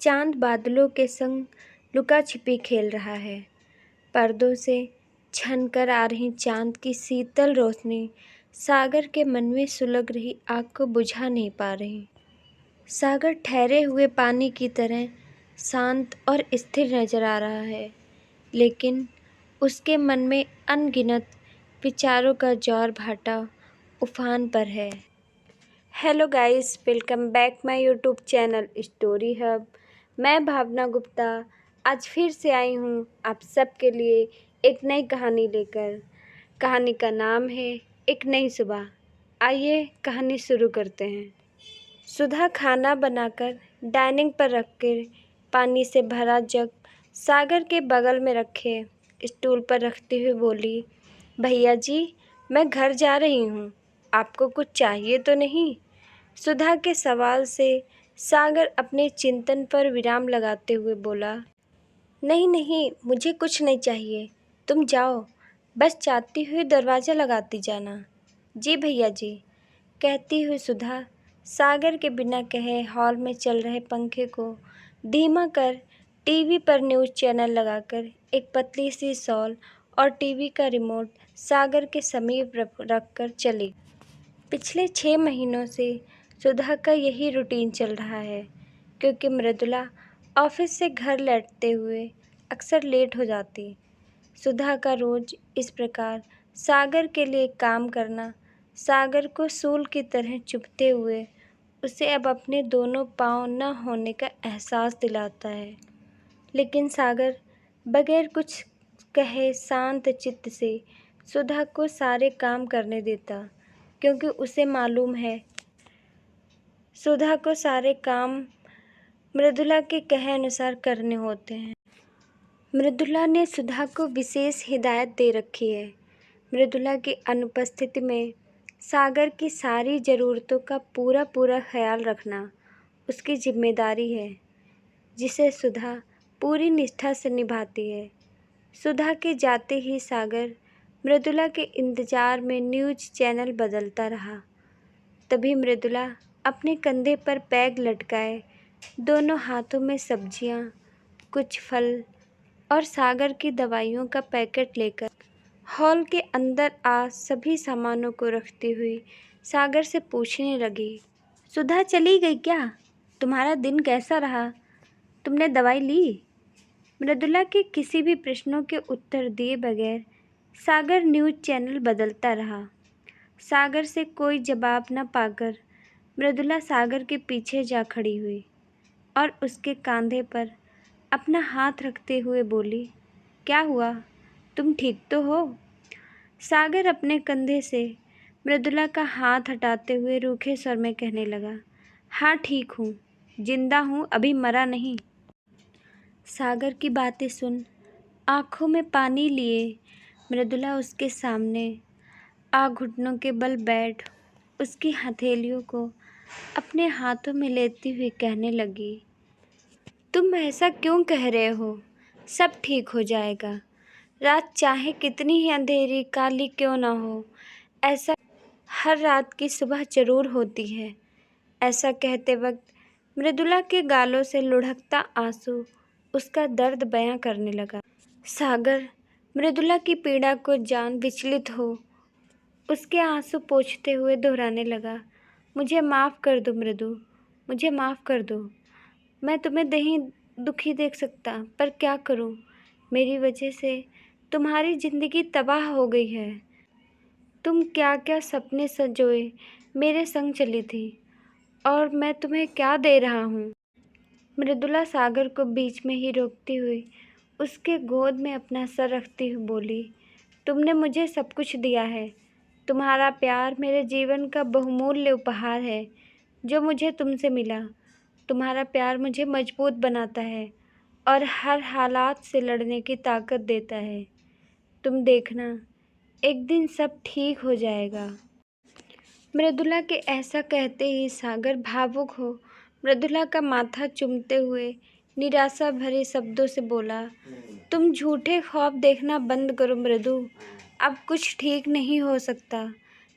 चांद बादलों के संग लुका छिपी खेल रहा है। पर्दों से छनकर आ रही चांद की शीतल रोशनी सागर के मन में सुलग रही आग को बुझा नहीं पा रही। सागर ठहरे हुए पानी की तरह शांत और स्थिर नजर आ रहा है, लेकिन उसके मन में अनगिनत विचारों का ज्वार भाटा उफान पर है। Hello guys, welcome back my YouTube channel story hub. मैं भावना गुप्ता आज फिर से आई हूँ आप सबके लिए एक नई कहानी लेकर। कहानी का नाम है एक नई सुबह। आइए कहानी शुरू करते हैं। सुधा खाना बनाकर डाइनिंग पर रखकर पानी से भरा जग सागर के बगल में रखे स्टूल पर रखते हुए बोली, भैया जी, मैं घर जा रही हूँ, आपको कुछ चाहिए तो नहीं? सुधा के सवाल से सागर अपने चिंतन पर विराम लगाते हुए बोला, नहीं नहीं, मुझे कुछ नहीं चाहिए, तुम जाओ, बस जाती हुई दरवाज़ा लगाती जाना। जी भैया जी, कहती हुई सुधा सागर के बिना कहे हॉल में चल रहे पंखे को धीमा कर टीवी पर न्यूज़ चैनल लगाकर एक पतली सी शॉल और टीवी का रिमोट सागर के समीप रख कर चली। पिछले 6 महीनों से सुधा का यही रूटीन चल रहा है, क्योंकि मृदुला ऑफिस से घर लौटते हुए अक्सर लेट हो जाती। सुधा का रोज इस प्रकार सागर के लिए काम करना सागर को सूल की तरह चुभते हुए उसे अब अपने दोनों पाँव न होने का एहसास दिलाता है। लेकिन सागर बगैर कुछ कहे शांत चित्त से सुधा को सारे काम करने देता, क्योंकि उसे मालूम है सुधा को सारे काम मृदुला के कहे अनुसार करने होते हैं। मृदुला ने सुधा को विशेष हिदायत दे रखी है। मृदुला की अनुपस्थिति में सागर की सारी ज़रूरतों का पूरा पूरा ख्याल रखना उसकी जिम्मेदारी है, जिसे सुधा पूरी निष्ठा से निभाती है। सुधा के जाते ही सागर मृदुला के इंतज़ार में न्यूज़ चैनल बदलता रहा। तभी मृदुला अपने कंधे पर बैग लटकाए दोनों हाथों में सब्जियां, कुछ फल और सागर की दवाइयों का पैकेट लेकर हॉल के अंदर आ सभी सामानों को रखती हुई सागर से पूछने लगी, सुधा चली गई क्या? तुम्हारा दिन कैसा रहा? तुमने दवाई ली? मृदुला के किसी भी प्रश्नों के उत्तर दिए बगैर सागर न्यूज़ चैनल बदलता रहा। सागर से कोई जवाब न पाकर मृदुला सागर के पीछे जा खड़ी हुई और उसके कंधे पर अपना हाथ रखते हुए बोली, क्या हुआ? तुम ठीक तो हो? सागर अपने कंधे से मृदुला का हाथ हटाते हुए रूखे स्वर में कहने लगा, हाँ ठीक हूँ, जिंदा हूँ, अभी मरा नहीं। सागर की बातें सुन आँखों में पानी लिए मृदुला उसके सामने घुटनों के बल बैठ उसकी हथेलियों को अपने हाथों में लेती हुई कहने लगी, तुम ऐसा क्यों कह रहे हो? सब ठीक हो जाएगा। रात चाहे कितनी ही अंधेरी काली क्यों ना हो, ऐसा हर रात की सुबह जरूर होती है। ऐसा कहते वक्त मृदुला के गालों से लुढ़कता आंसू उसका दर्द बयां करने लगा। सागर मृदुला की पीड़ा को जान विचलित हो उसके आंसू पोंछते हुए दोहराने लगा, मुझे माफ़ कर दो मृदु, मुझे माफ़ कर दो। मैं तुम्हें नहीं दुखी देख सकता, पर क्या करूं? मेरी वजह से तुम्हारी ज़िंदगी तबाह हो गई है। तुम क्या क्या सपने संजोए मेरे संग चली थी, और मैं तुम्हें क्या दे रहा हूँ? मृदुला सागर को बीच में ही रोकती हुई उसके गोद में अपना सर रखती हुई बोली, तुमने मुझे सब कुछ दिया है। तुम्हारा प्यार मेरे जीवन का बहुमूल्य उपहार है जो मुझे तुमसे मिला। तुम्हारा प्यार मुझे मजबूत बनाता है और हर हालात से लड़ने की ताकत देता है। तुम देखना, एक दिन सब ठीक हो जाएगा। मृदुला के ऐसा कहते ही सागर भावुक हो मृदुला का माथा चूमते हुए निराशा भरे शब्दों से बोला, तुम झूठे ख्वाब देखना बंद करो मृदु, अब कुछ ठीक नहीं हो सकता।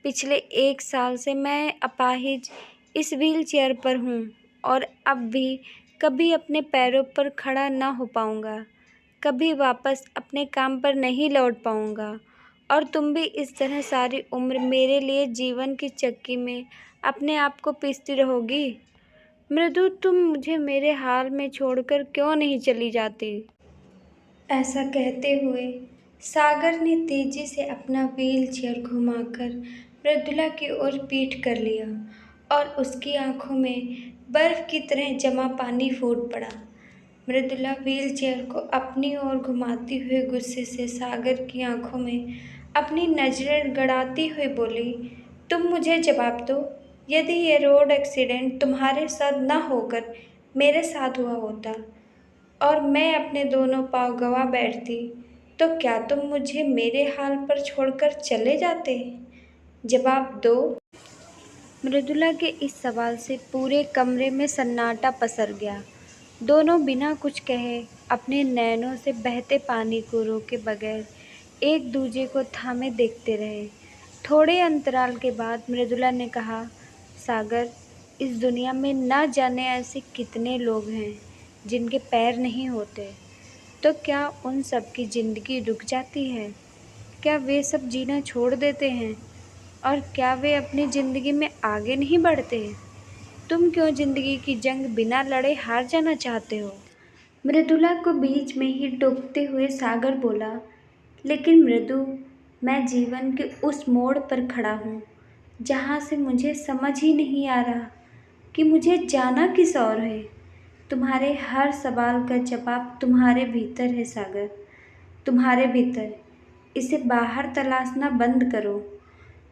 पिछले 1 साल से मैं अपाहिज इस व्हील चेयर पर हूँ और अब भी कभी अपने पैरों पर खड़ा ना हो पाऊँगा, कभी वापस अपने काम पर नहीं लौट पाऊँगा और तुम भी इस तरह सारी उम्र मेरे लिए जीवन की चक्की में अपने आप को पीसती रहोगी। मृदु, तुम मुझे मेरे हाल में छोड़कर क्यों नहीं चली जाती? ऐसा कहते हुए सागर ने तेजी से अपना व्हील चेयर घुमाकर मृदुला की ओर पीठ कर लिया और उसकी आंखों में बर्फ की तरह जमा पानी फूट पड़ा। मृदुला व्हील चेयर को अपनी ओर घुमाती हुए गुस्से से सागर की आंखों में अपनी नजरें गड़ाती हुई बोली, तुम मुझे जवाब दो, यदि ये रोड एक्सीडेंट तुम्हारे साथ न होकर मेरे साथ हुआ होता और मैं अपने दोनों पाँव गंवा बैठती, तो क्या तुम मुझे मेरे हाल पर छोड़कर चले जाते? जवाब दो। मृदुला के इस सवाल से पूरे कमरे में सन्नाटा पसर गया। दोनों बिना कुछ कहे अपने नैनों से बहते पानी को रोके बगैर एक दूजे को थामे देखते रहे। थोड़े अंतराल के बाद मृदुला ने कहा, सागर, इस दुनिया में न जाने ऐसे कितने लोग हैं जिनके पैर नहीं होते, तो क्या उन सब की जिंदगी रुक जाती है? क्या वे सब जीना छोड़ देते हैं? और क्या वे अपनी ज़िंदगी में आगे नहीं बढ़ते? तुम क्यों ज़िंदगी की जंग बिना लड़े हार जाना चाहते हो? मृदुला को बीच में ही टोकते हुए सागर बोला, लेकिन मृदु, मैं जीवन के उस मोड़ पर खड़ा हूँ जहाँ से मुझे समझ ही नहीं आ रहा कि मुझे जाना किस ओर है। तुम्हारे हर सवाल का जवाब तुम्हारे भीतर है सागर, तुम्हारे भीतर। इसे बाहर तलाशना बंद करो।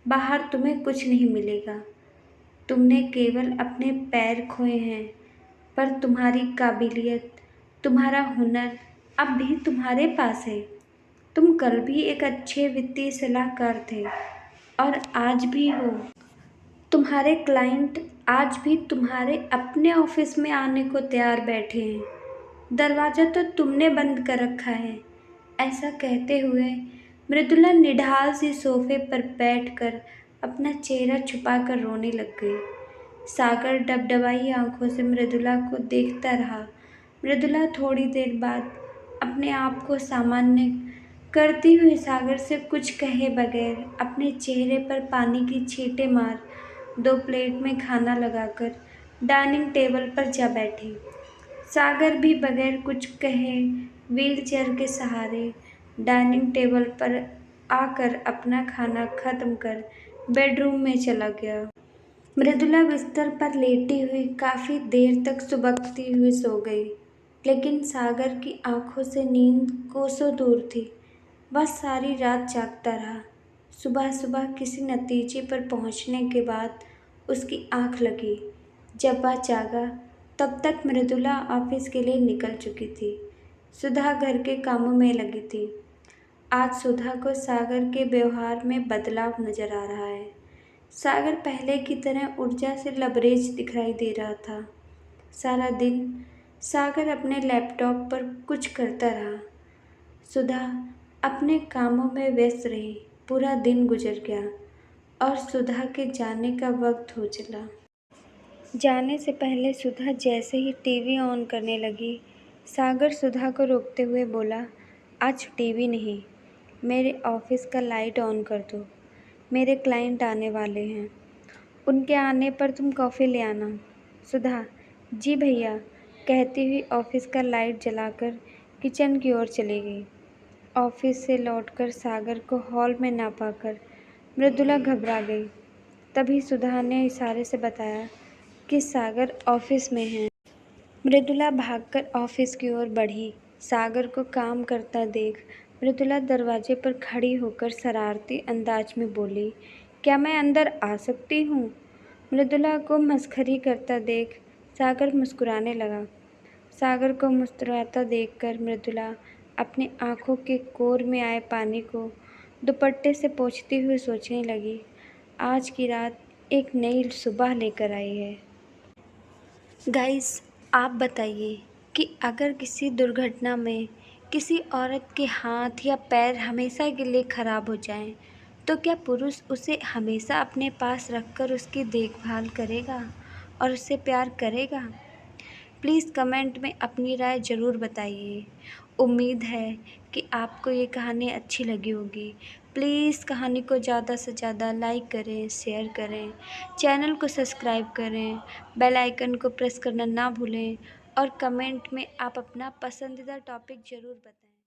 बाहर तुम्हें कुछ नहीं मिलेगा। तुमने केवल अपने पैर खोए हैं, पर तुम्हारी काबिलियत, तुम्हारा हुनर अब भी तुम्हारे पास है। तुम कल भी एक अच्छे वित्तीय सलाहकार थे और आज भी हो। तुम्हारे क्लाइंट आज भी तुम्हारे अपने ऑफिस में आने को तैयार बैठे हैं। दरवाज़ा तो तुमने बंद कर रखा है। ऐसा कहते हुए मृदुला निढाल सी सोफे पर बैठकर अपना चेहरा छुपाकर रोने लग गई। सागर डबडबाई आंखों से मृदुला को देखता रहा। मृदुला थोड़ी देर बाद अपने आप को सामान्य करती हुई सागर से कुछ कहे बगैर अपने चेहरे पर पानी की छींटे मार 2 प्लेट में खाना लगाकर डाइनिंग टेबल पर जा बैठी। सागर भी बगैर कुछ कहे व्हील चेयर के सहारे डाइनिंग टेबल पर आकर अपना खाना खत्म कर बेडरूम में चला गया। मृदुला बिस्तर पर लेटी हुई काफ़ी देर तक सुबकती हुई सो गई, लेकिन सागर की आंखों से नींद कोसों दूर थी। वह सारी रात जागता रहा। सुबह सुबह किसी नतीजे पर पहुंचने के बाद उसकी आंख लगी। जब वह जागा तब तक मृदुला ऑफिस के लिए निकल चुकी थी। सुधा घर के कामों में लगी थी। आज सुधा को सागर के व्यवहार में बदलाव नजर आ रहा है। सागर पहले की तरह ऊर्जा से लबरेज दिखाई दे रहा था। सारा दिन सागर अपने लैपटॉप पर कुछ करता रहा। सुधा अपने कामों में व्यस्त रही। पूरा दिन गुजर गया और सुधा के जाने का वक्त हो चला। जाने से पहले सुधा जैसे ही टीवी ऑन करने लगी, सागर सुधा को रोकते हुए बोला, आज टीवी नहीं, मेरे ऑफिस का लाइट ऑन कर दो। मेरे क्लाइंट आने वाले हैं। उनके आने पर तुम कॉफ़ी ले आना। सुधा, जी भैया, कहती हुई ऑफिस का लाइट जलाकर किचन की ओर चली गई। ऑफिस से लौटकर सागर को हॉल में ना पाकर मृदुला घबरा गई। तभी सुधा ने इशारे से बताया कि सागर ऑफिस में है। मृदुला भागकर ऑफिस की ओर बढ़ी। सागर को काम करता देख मृदुला दरवाजे पर खड़ी होकर शरारती अंदाज में बोली, क्या मैं अंदर आ सकती हूँ? मृदुला को मस्खरी करता देख सागर मुस्कुराने लगा। सागर को मुस्कुराता देखकर मृदुला अपनी आंखों के कोर में आए पानी को दुपट्टे से पोंछती हुई सोचने लगी, आज की रात एक नई सुबह लेकर आई है। गाइस, आप बताइए कि अगर किसी दुर्घटना में किसी औरत के हाथ या पैर हमेशा के लिए खराब हो जाएं, तो क्या पुरुष उसे हमेशा अपने पास रखकर उसकी देखभाल करेगा और उससे प्यार करेगा? प्लीज़ कमेंट में अपनी राय ज़रूर बताइए। उम्मीद है कि आपको ये कहानी अच्छी लगी होगी। प्लीज़ कहानी को ज़्यादा से ज़्यादा लाइक करें, शेयर करें, चैनल को सब्सक्राइब करें, बेल आइकन को प्रेस करना ना भूलें और कमेंट में आप अपना पसंदीदा टॉपिक ज़रूर बताएं।